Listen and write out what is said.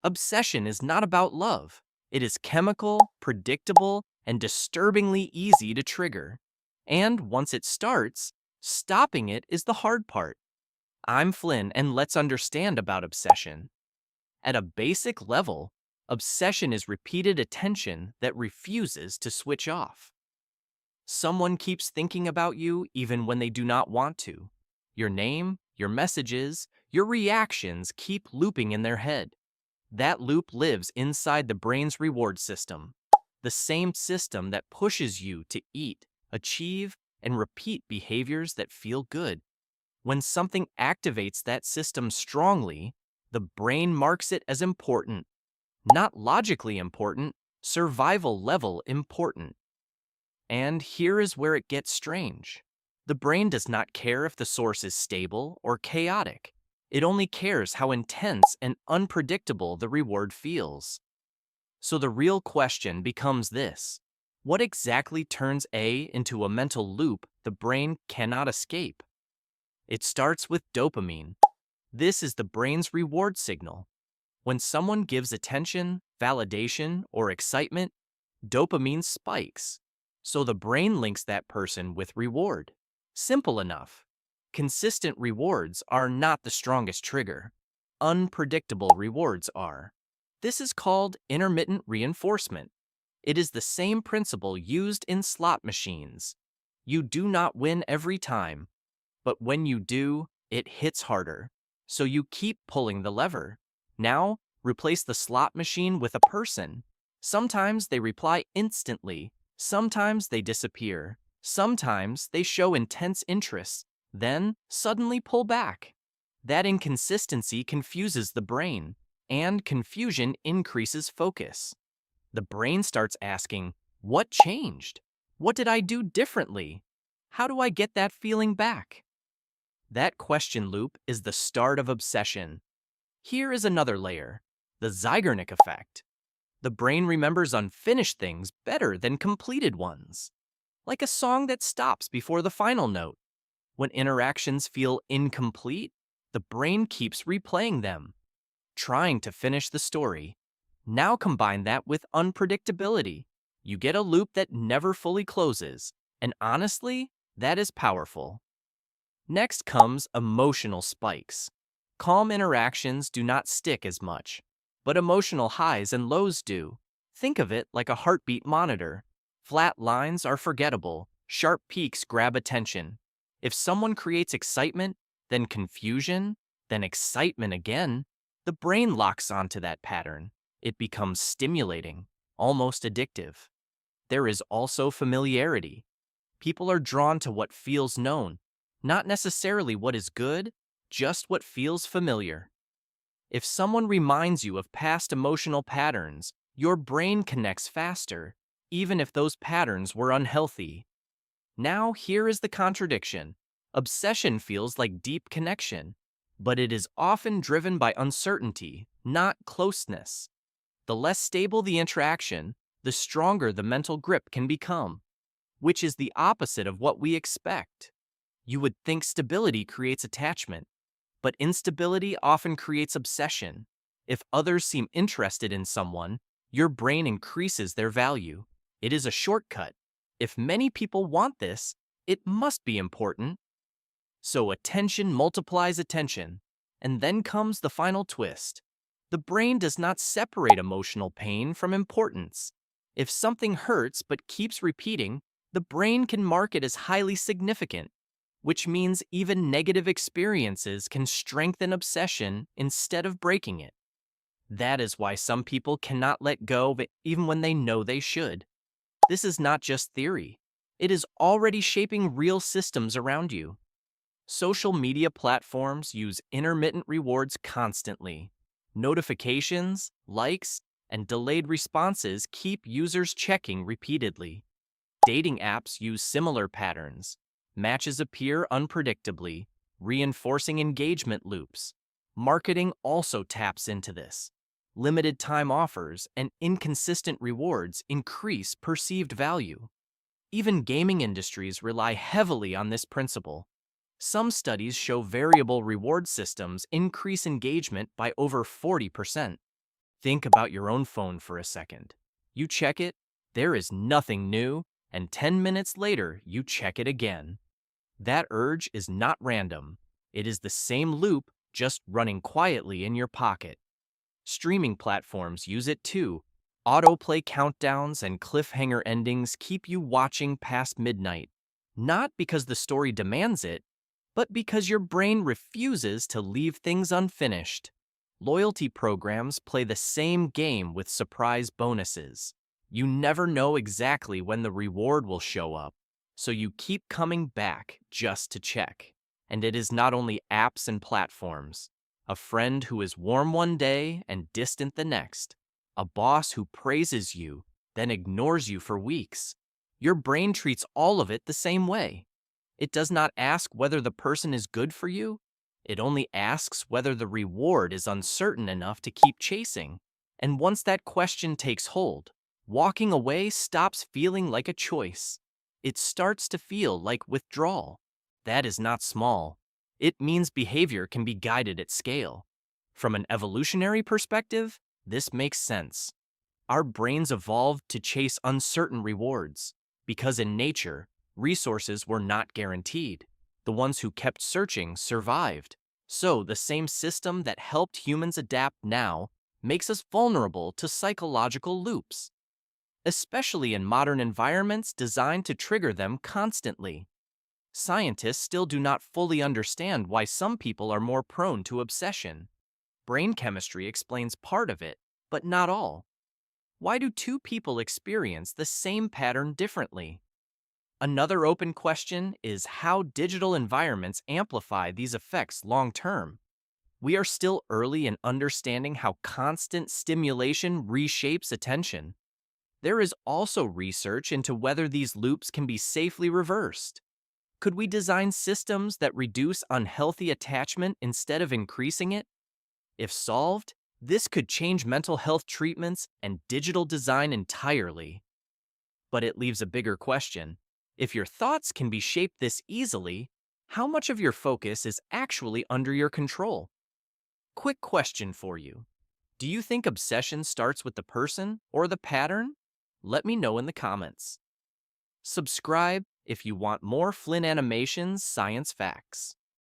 Obsession is not about love. It is chemical, predictable, and disturbingly easy to trigger. And once it starts, stopping it is the hard part. I'm Flynn, and let's understand about obsession. At a basic level, obsession is repeated attention that refuses to switch off. Someone keeps thinking about you even when they do not want to. Your name, your messages, your reactions keep looping in their head. That loop lives inside the brain's reward system, the same system that pushes you to eat, achieve, and repeat behaviors that feel good. When something activates that system strongly, the brain marks it as important, not logically important, survival level important. And here is where it gets strange. The brain does not care if the source is stable or chaotic. It only cares how intense and unpredictable the reward feels. So the real question becomes this: what exactly turns A into a mental loop the brain cannot escape? It starts with dopamine. This is the brain's reward signal. When someone gives attention, validation, or excitement, dopamine spikes. So the brain links that person with reward. Simple enough. Consistent rewards are not the strongest trigger. Unpredictable rewards are. This is called intermittent reinforcement. It is the same principle used in slot machines. You do not win every time, but when you do, it hits harder. So you keep pulling the lever. Now, replace the slot machine with a person. Sometimes they reply instantly. Sometimes they disappear. Sometimes they show intense interest, then suddenly pull back. That inconsistency confuses the brain, and confusion increases focus. The brain starts asking, what changed? What did I do differently? How do I get that feeling back? That question loop is the start of obsession. Here is another layer, the Zeigarnik Effect. The brain remembers unfinished things better than completed ones. Like a song that stops before the final note. When interactions feel incomplete, the brain keeps replaying them, trying to finish the story. Now combine that with unpredictability. You get a loop that never fully closes, and honestly, that is powerful. Next comes emotional spikes. Calm interactions do not stick as much, but emotional highs and lows do. Think of it like a heartbeat monitor. Flat lines are forgettable, sharp peaks grab attention. If someone creates excitement, then confusion, then excitement again, the brain locks onto that pattern. It becomes stimulating, almost addictive. There is also familiarity. People are drawn to what feels known, not necessarily what is good, just what feels familiar. If someone reminds you of past emotional patterns, your brain connects faster, even if those patterns were unhealthy. Now, here is the contradiction. Obsession feels like deep connection, but it is often driven by uncertainty, not closeness. The less stable the interaction, the stronger the mental grip can become, which is the opposite of what we expect. You would think stability creates attachment, but instability often creates obsession. If others seem interested in someone, your brain increases their value. It is a shortcut. If many people want this, it must be important. So attention multiplies attention. And then comes the final twist. The brain does not separate emotional pain from importance. If something hurts but keeps repeating, the brain can mark it as highly significant, which means even negative experiences can strengthen obsession instead of breaking it. That is why some people cannot let go of it even when they know they should. This is not just theory. It is already shaping real systems around you. Social media platforms use intermittent rewards constantly. Notifications, likes, and delayed responses keep users checking repeatedly. Dating apps use similar patterns. Matches appear unpredictably, reinforcing engagement loops. Marketing also taps into this. Limited time offers and inconsistent rewards increase perceived value. Even gaming industries rely heavily on this principle. Some studies show variable reward systems increase engagement by over 40%. Think about your own phone for a second. You check it, there is nothing new, and 10 minutes later, you check it again. That urge is not random. It is the same loop, just running quietly in your pocket. Streaming platforms use it too. Autoplay countdowns and cliffhanger endings keep you watching past midnight, not because the story demands it, but because your brain refuses to leave things unfinished. Loyalty programs play the same game with surprise bonuses. You never know exactly when the reward will show up, so you keep coming back just to check. And it is not only apps and platforms. A friend who is warm one day and distant the next. A boss who praises you, then ignores you for weeks. Your brain treats all of it the same way. It does not ask whether the person is good for you. It only asks whether the reward is uncertain enough to keep chasing. And once that question takes hold, walking away stops feeling like a choice. It starts to feel like withdrawal. That is not small. It means behavior can be guided at scale. From an evolutionary perspective, this makes sense. Our brains evolved to chase uncertain rewards, because in nature, resources were not guaranteed. The ones who kept searching survived. So the same system that helped humans adapt now makes us vulnerable to psychological loops, especially in modern environments designed to trigger them constantly. Scientists still do not fully understand why some people are more prone to obsession. Brain chemistry explains part of it, but not all. Why do two people experience the same pattern differently? Another open question is how digital environments amplify these effects long term. We are still early in understanding how constant stimulation reshapes attention. There is also research into whether these loops can be safely reversed. Could we design systems that reduce unhealthy attachment instead of increasing it? If solved, this could change mental health treatments and digital design entirely. But it leaves a bigger question. If your thoughts can be shaped this easily, how much of your focus is actually under your control? Quick question for you. Do you think obsession starts with the person or the pattern? Let me know in the comments. Subscribe if you want more Flynn Animations Science Facts.